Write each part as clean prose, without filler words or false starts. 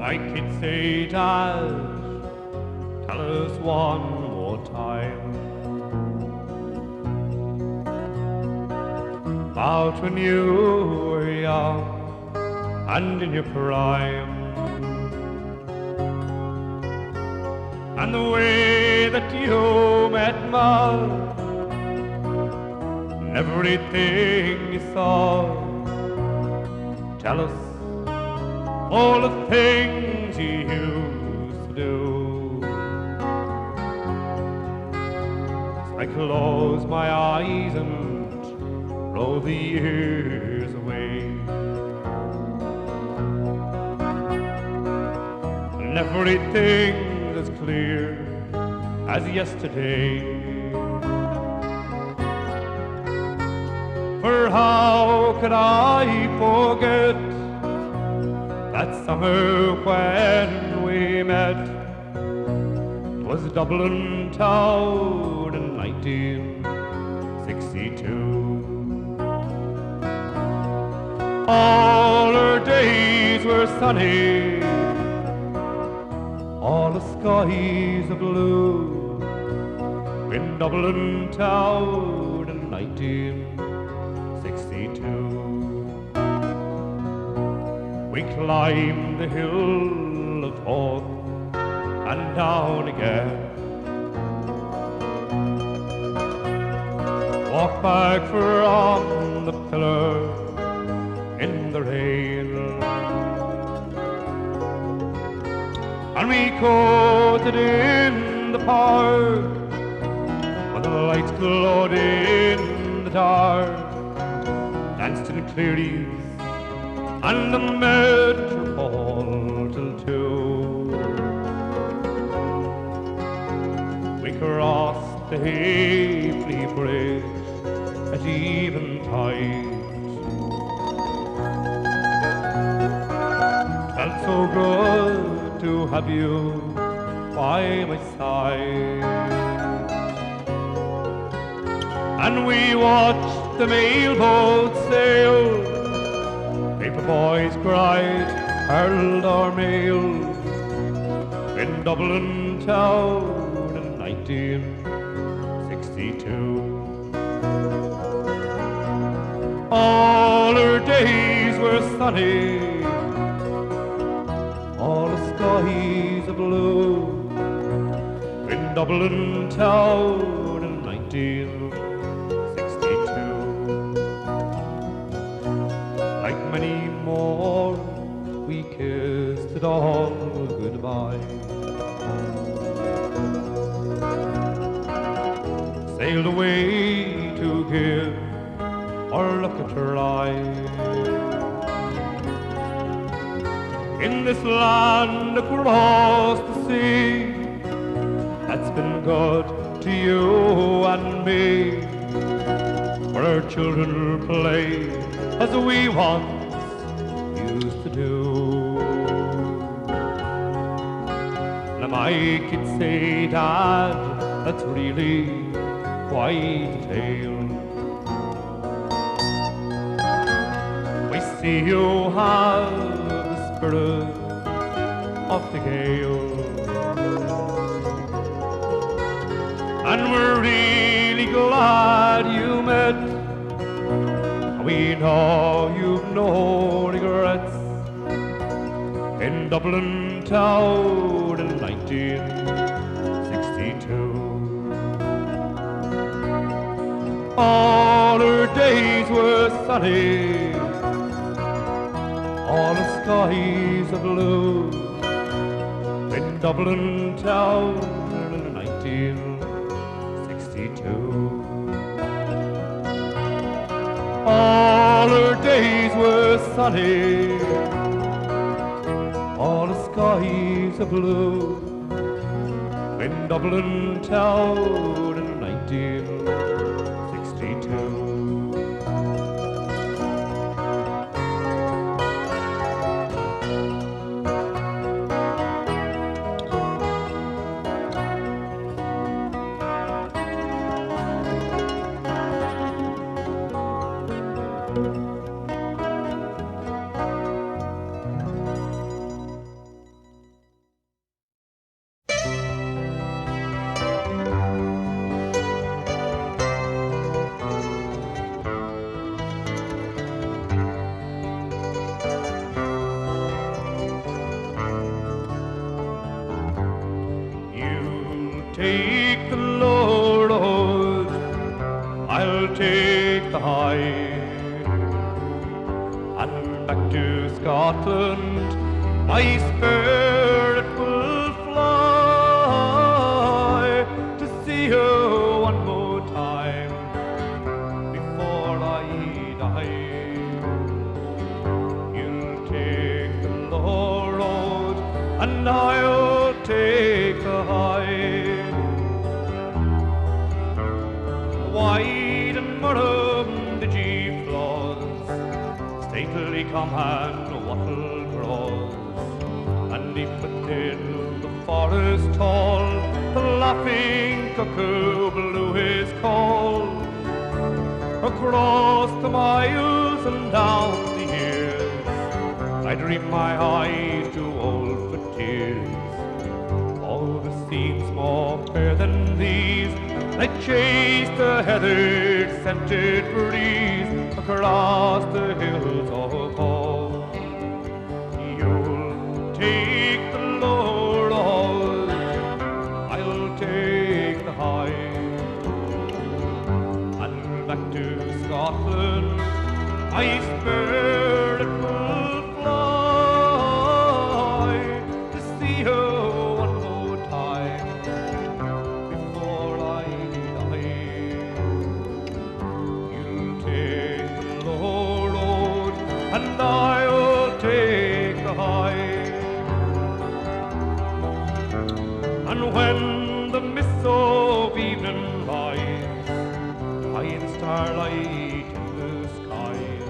My kids say, Dad, tell us one more time about when you were young and in your prime, and the way that you met Mom, and everything you saw. Tell us all the things you used to do. So I close my eyes and roll the years away, and everything's as clear as yesterday. For how could I forget that summer when we met? It was Dublin town in 1962. All our days were sunny, all the skies are blue, in Dublin town in 1962. We climbed the hill of Howth and down again, walked back from the pillar in the rain, and we coasted in the park when the lights glowed in the dark, danced in clearties and the metropole till 2. We crossed the Haefley Bridge at eventide. It felt so good to have you by my side, and we watched the mailboat sail. Paper boys cried, hurled our mail in Dublin town in 1962. All our days were sunny, all the skies are blue, in Dublin town in 1962. Like many more, we kissed it all goodbye, sailed away to give our luck a try. In this land across the sea, that's been good to you and me, where our children play as we once used to do. Now my kids say, Dad, that's really quite a tale. We see you have the spirit of the gale, and we're really glad you met. We know you've no regrets in Dublin town in 1962. All our days were sunny, all the skies are blue, in Dublin town in 1962. All our days were sunny, all the skies are blue, in Dublin town in 1962. take the low road, I'll take the high. And back to Scotland my spirit will fly, to see her one more time before I die. You'll take the low road and I'll take the high. Wide and Murray the G-flaws, stately come and wattle grows, and deep within the forest tall, the laughing cuckoo blew his call. Across the miles and down the years, I dream my eyes too old for tears. All the scenes more fair than these, I chase the heathered scented breeze across the hills of home. You'll take the low road, I'll take the high. And back to Scotland my spirit will fly, to see her one more time before I die. You'll take the low road and I'll take the high. And when the mists of evening rise, high in starlight in the skies,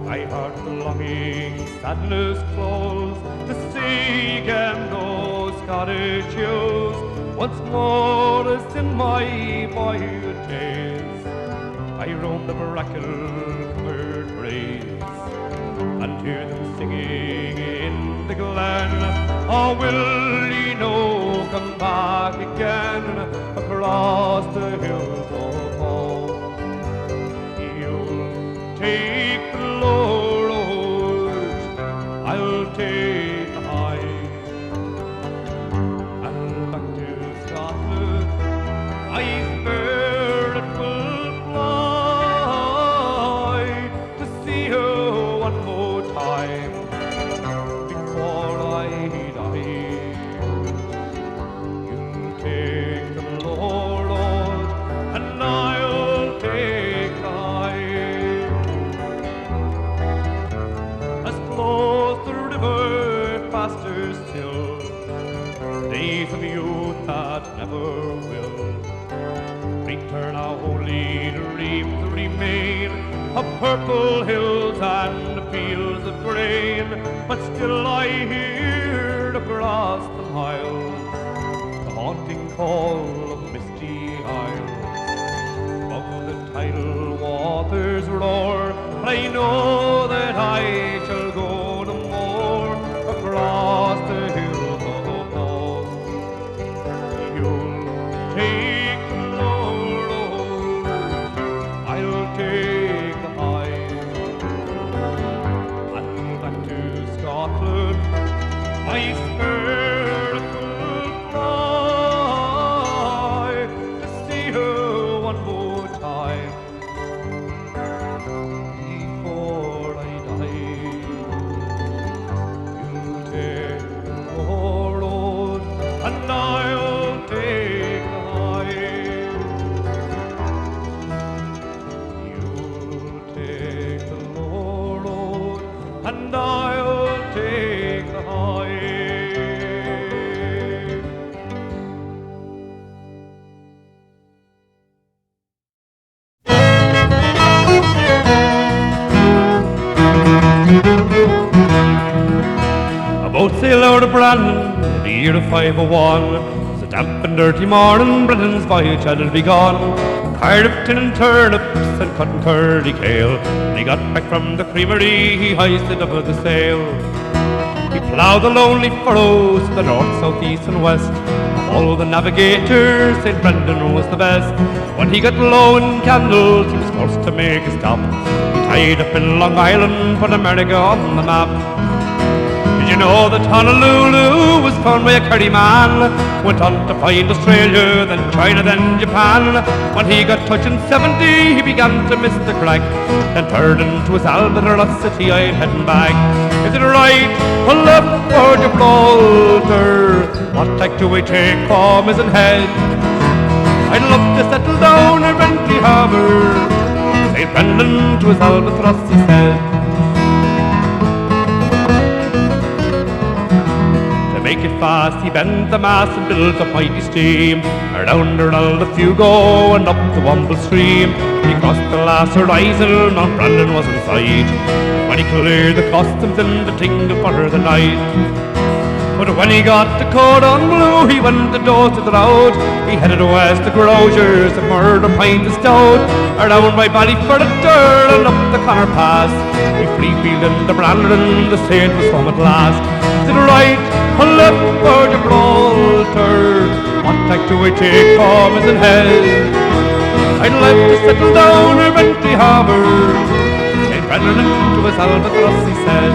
my heart the longing sadness flows, to see again those Scottish hills once more as in my boyhood days. I roam the bracken-covered braes and hear them singing in the glen. Oh, will ye no come back again across the hills of home? You'll take the low road, I'll take the high. And back to Scotland my spirit will fly, to see her one more time before I die. You'll take the low road and I'll take the high. As flows the river faster still, days of youth that never will return, how only dreams remain of purple hills and fields of grain. But still I hear across the miles the haunting call of misty isles. Above the tidal waters roar, but I know that I shall go no more across the hills of home. You'll take the low road, I'll take the high. And back to Scotland my spirit will fly, to see her one more time before I die. You'll take the low road and I'll take the high. You'll take the low road and I'll take the high. A boat sailed out of Brandon in the year of 501. It's a damp and dirty morning, Britain's voyage had begun. Tired of tin and turnips and cutting curly kale, when he got back from the creamery he hoisted up the sail. He ploughed the lonely furrows to the north, south, east and west. Of all the navigators, St. Brendan was the best. When he got low in candles he was forced to make a stop. He tied up in Long Island, put America on the map. you know that Honolulu was found by a Kerry man? Went on to find Australia, then China, then Japan. When he got touching 70, he began to miss the crack. Then turned into his Alberta city, I'm heading back. Is it right or left for Gibraltar? What tack do we take for Mizzen Head? I'd love to settle down in Bentley Harbour. St. Brendan to his albatross, he said. To make it fast, he bent the mast and built a mighty steam. Around the Fugo and up the Womble stream. He crossed the last horizon, Mount Brandon was in sight. When he cleared the customs in the tingle for the night. But when he got to Cordon Bleu, he went the door to the road. He headed west to Grosiers, a murder pint of stout. Around by Ballyford and Durl and up the Connor Pass. He free-wheeled into Brandon, the Saint was home at last. To the right, or left for Gibraltar? What tack do we take for Mizzen Head? I'd like to settle down in Bentley Harbour. St. Brendan to his albatross, he said.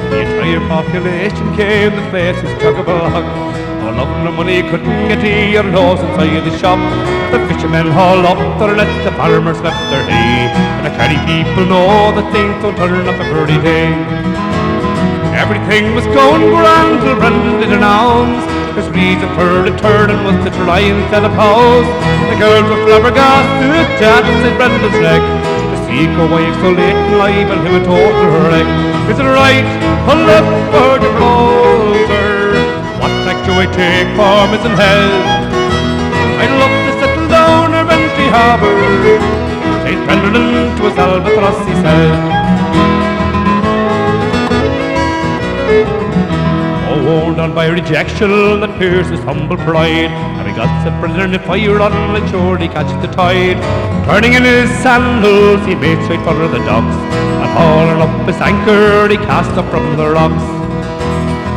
The entire population came, the place was chock-a-block. All of the money couldn't get your nose inside the shop. The fishermen hauled up their nets, the farmers left their hay. And the Kerry people know that things don't turn up every day. Everything was going grand till Brendan did announce his reason for returning was to try and sell a house. The girls were flabbergasted at St. Brendan's neck. The seco wave so late and live and him a total wreck. Is it right or left for Gibraltar? What tack do I take for Mizzen Head? I'd love to settle down in Bentley Harbour. St. Brendan to his albatross, he said. Worn down by rejection that pierces humble pride, and he got separated in fire on and surely catch the tide. Turning in his sandals, he made straight for the docks, and hauling up his anchor, he cast up from the rocks.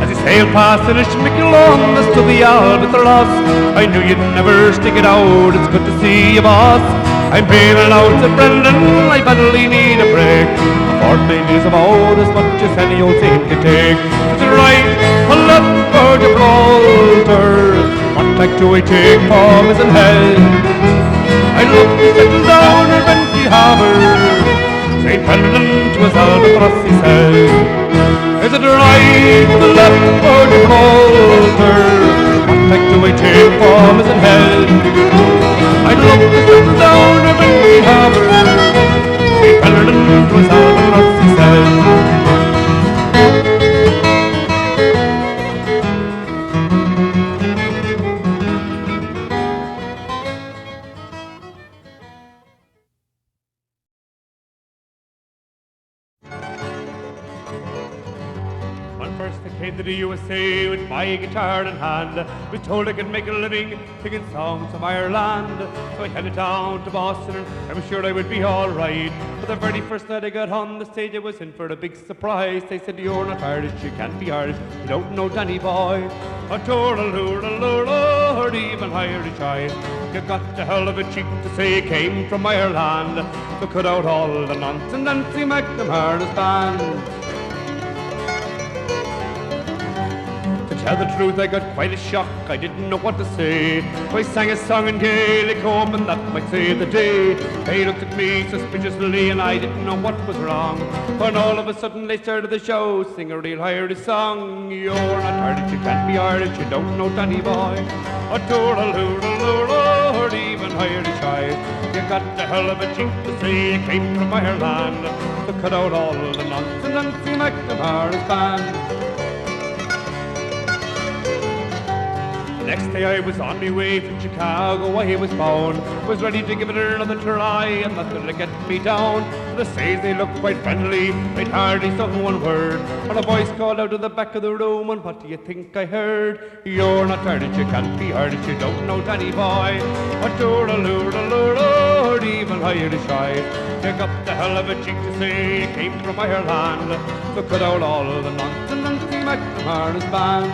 As he sailed past in his Miquelon, to the albatross, I knew you'd never stick it out. It's good to see you, boss. I'm bailing out to Brendan, I badly need a break. A fortnight is about as much as any old saint can take. Is it right or left for Gibraltar? What tack do I take for Mizzen Head? I'd love to settle down in Bentley Harbour. St. Brendan to his albatross, he said. Is it right or left for Gibraltar? What tack do I take for Mizzen Head? I'd love to settle down in Bentley Harbour. St. Brendan to his albatross, he said. To the USA with my guitar in hand, was told I could make a living singing songs of Ireland. So I headed down to Boston and I was sure I would be alright. But the very first night I got on the stage I was in for a big surprise. They said, you're not Irish, you can't be Irish, you don't know Danny Boy. A Lord, even Irish I. You got a hell of a cheek to say you came from Ireland. So cut out all the nonsense and Nancy McNamara's band. Tell the truth, I got quite a shock, I didn't know what to say. I sang a song in Gaelic, hoping that might save the day. They looked at me suspiciously and I didn't know what was wrong. When all of a sudden they started the show, sing a real Irish song. You're not Irish, you can't be Irish, you don't know Danny Boy. A Lord, even Irish I. You got the hell of a cheek to say you came from Ireland. So cut out all the nonsense and Nancy McNamara's band. Next day I was on my way from Chicago, I was bound. Was ready to give it another try, and nothing to get me down. The stage they looked quite friendly, they'd hardly spoken one word. And a voice called out of the back of the room, and what do you think I heard? You're not Irish, you can't be Irish, you don't know Danny Boy. But Lord, even Irish I. You got the hell of a cheek to say you came from Ireland. So cut out all the nonsense and Nancy McNamara's band.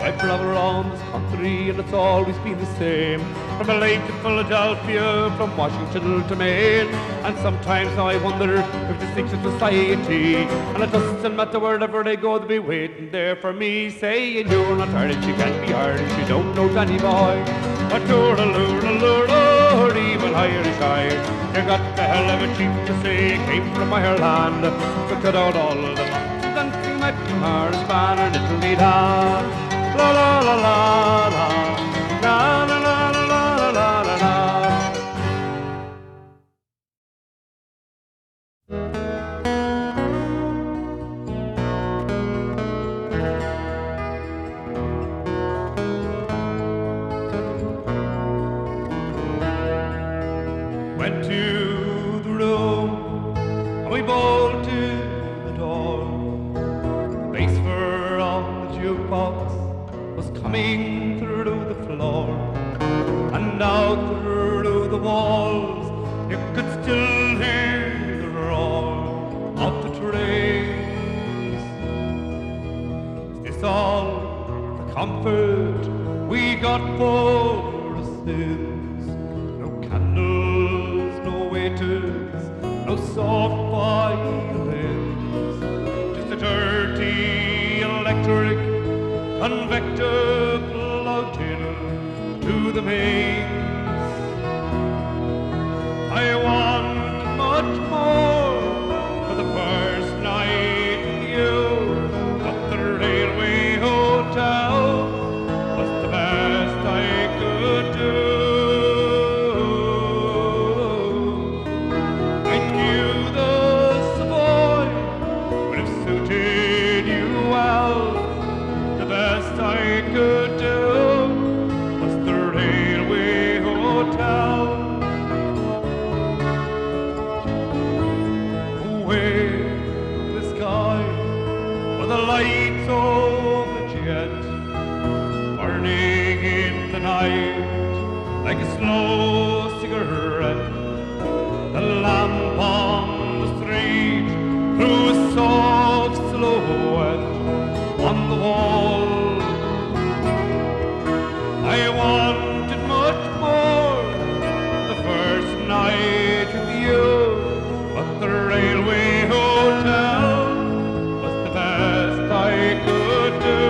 I've traveled around this country and it's always been the same. from LA to Philadelphia, from Washington to Maine. And sometimes I wonder if this thinks of society, and it doesn't matter wherever they go, they'll be waiting there for me, saying you're not Irish, you can't be Irish, you don't know Danny boy. But you're even Irish eye. You got the hell of a chief to say you came from Ireland. So cut out all of them, dancing like the Irish man and Italy da. La la la la la, la la la la la la la. Went to the room and we bolted the door. The bass for on the jukebox was coming through the floor, and out through the walls you could still hear the roar of the trains. Is this all the comfort we got for our sins? No candles, no waiters, no soft violins, just a dirty electric convector floating to the mains. I want much more for the first night with you, but the railway hotel was the best I could do. I knew the Savoy would have suited you well. The best I could do was the railway hotel. Away in the sky were the lights of the jet, burning in the night like a slow cigarette. The lamp on the street threw a soft silhouette on the wall. I wanted much more the first night with you, but the railway hotel was the best I could do.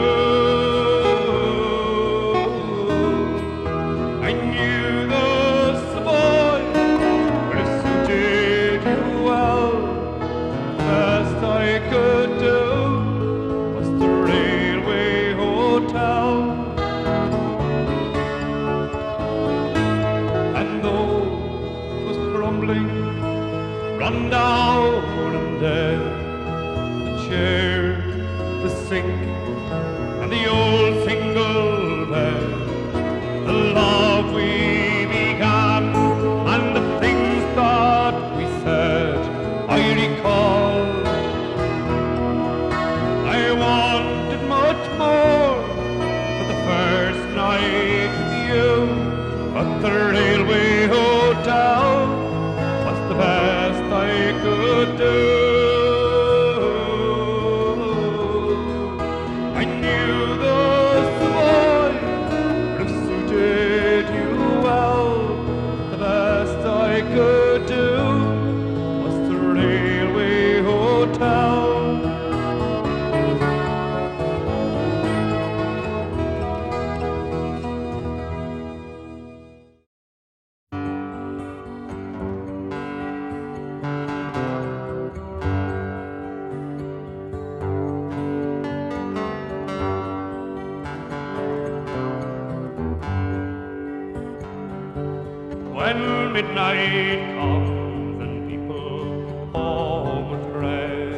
I knew the Savoy would have suited you well. The best I could do was the railway hotel. And though it was crumbling, run down and dead, the chair, the sink, and the old single bed, the love we began, and the things that we said, I recall. I wanted much more for the first night with you, but the railway hotel was the best I could do. I knew the Savoy would have suited you well. The best I could do was the railway hotel. When midnight comes and people home with dread,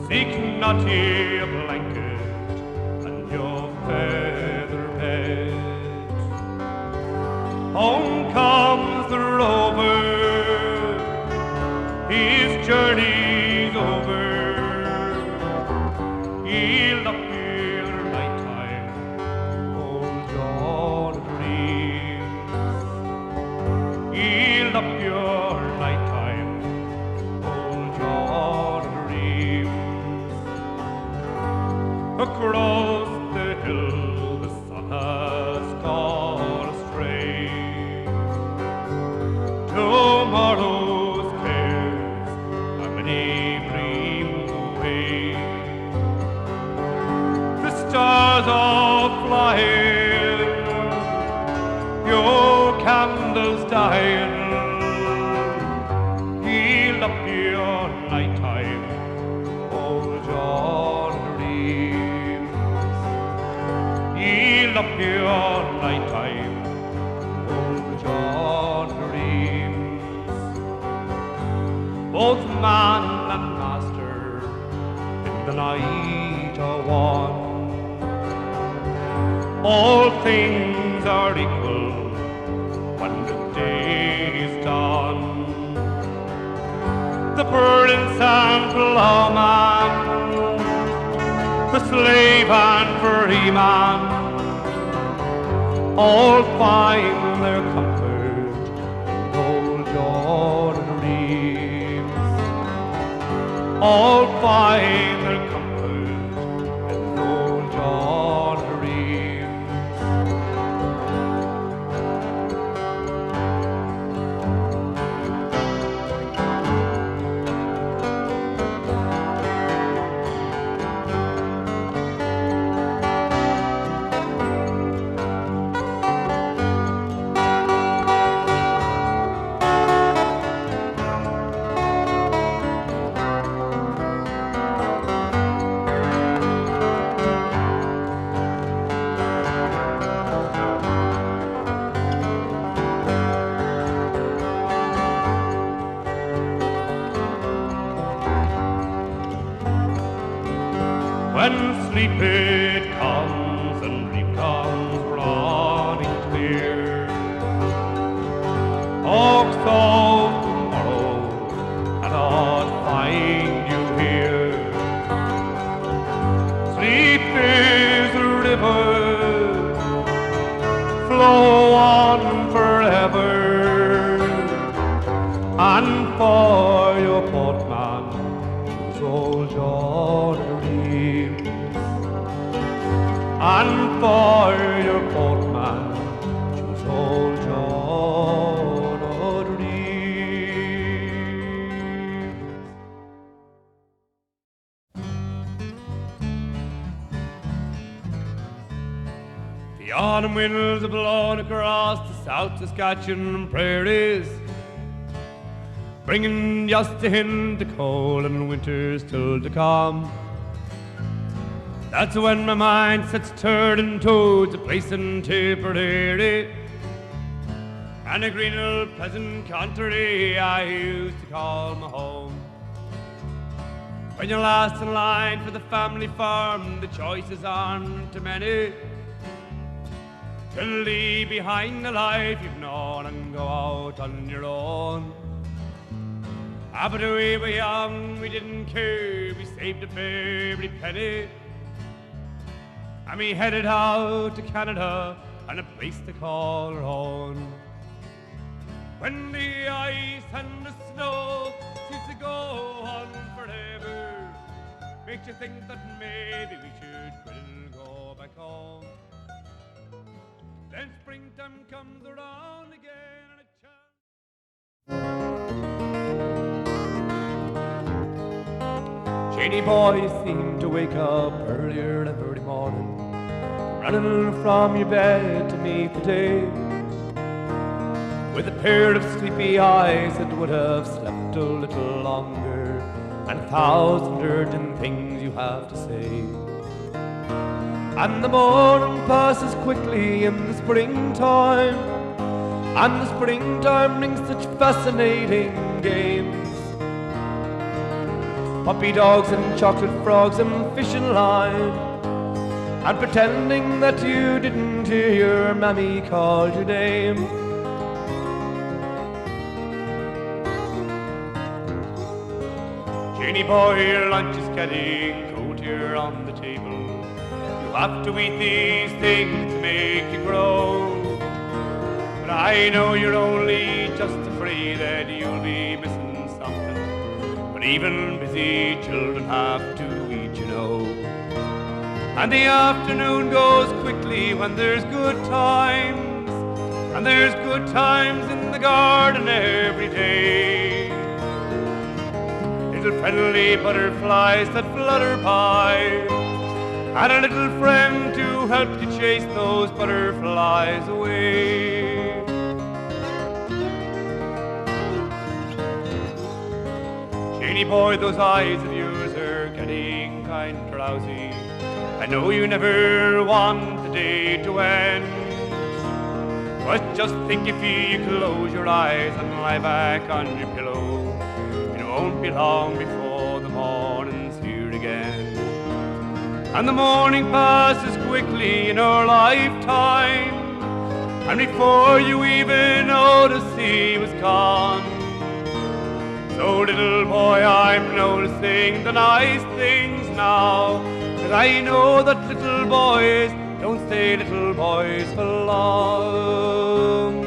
seek not ye a blanket and your feather bed. Home comes the rover, his journey's over. He'll up your nighttime, old John dreams. He'll up your nighttime, old John dreams. Across the hill the sun has gone up your night time, old John dreams. He'll up your night time, old John dreams. Both man and master in the night are one. All things are equal when the day is done. The prince and plowman, the slave and free man, all find their comfort in old John dreams. All find their comfort in old John dreams. When sleep it comes and dream comes running clear, talks of tomorrow cannot find you here. Sleep is a river, flow on forever, and for your boatman choose old John dreams. And for your boatman choose old John dreams. The autumn winds have blown across the South Saskatchewan prairies, bringing just a hint of cold and winter still to come. That's when my mind sets turning towards a place in Tipperary, and a green old pleasant country I used to call my home. When you're last in line for the family farm, the choices aren't too many to leave behind the life you've known and go out on your own. Ah, but we were young, we didn't care, we saved up every penny, and we headed out to Canada and a place to call our own. When the ice and the snow seems to go on forever, makes you think that maybe we should quit and go back home. Then springtime comes around again and a chance. Shady boys seem to wake up earlier every morning, running from your bed to meet the day, with a pair of sleepy eyes that would have slept a little longer, and 1,000 urgent things you have to say. And the morning passes quickly in the springtime, and the springtime brings such fascinating games. Puppy dogs and chocolate frogs and fishing line, and pretending that you didn't hear your mammy call your name. Jeannie boy, your lunch is getting cold here on the table. You have to eat these things to make you grow. But I know you're only just afraid that you'll be missing something. But even busy children have to eat, you know. And the afternoon goes quickly when there's good times, and there's good times in the garden every day. Little friendly butterflies that flutter by, and a little friend to help you chase those butterflies away. Danny boy, those eyes of yours are getting kind of drowsy. I know you never want the day to end, but just think if you close your eyes and lie back on your pillow, it won't be long before the morning's here again. And the morning passes quickly in our lifetime, and before you even notice he was gone. So little boy, I'm noticing the nice things now, 'cause I know that little boys don't stay little boys for long.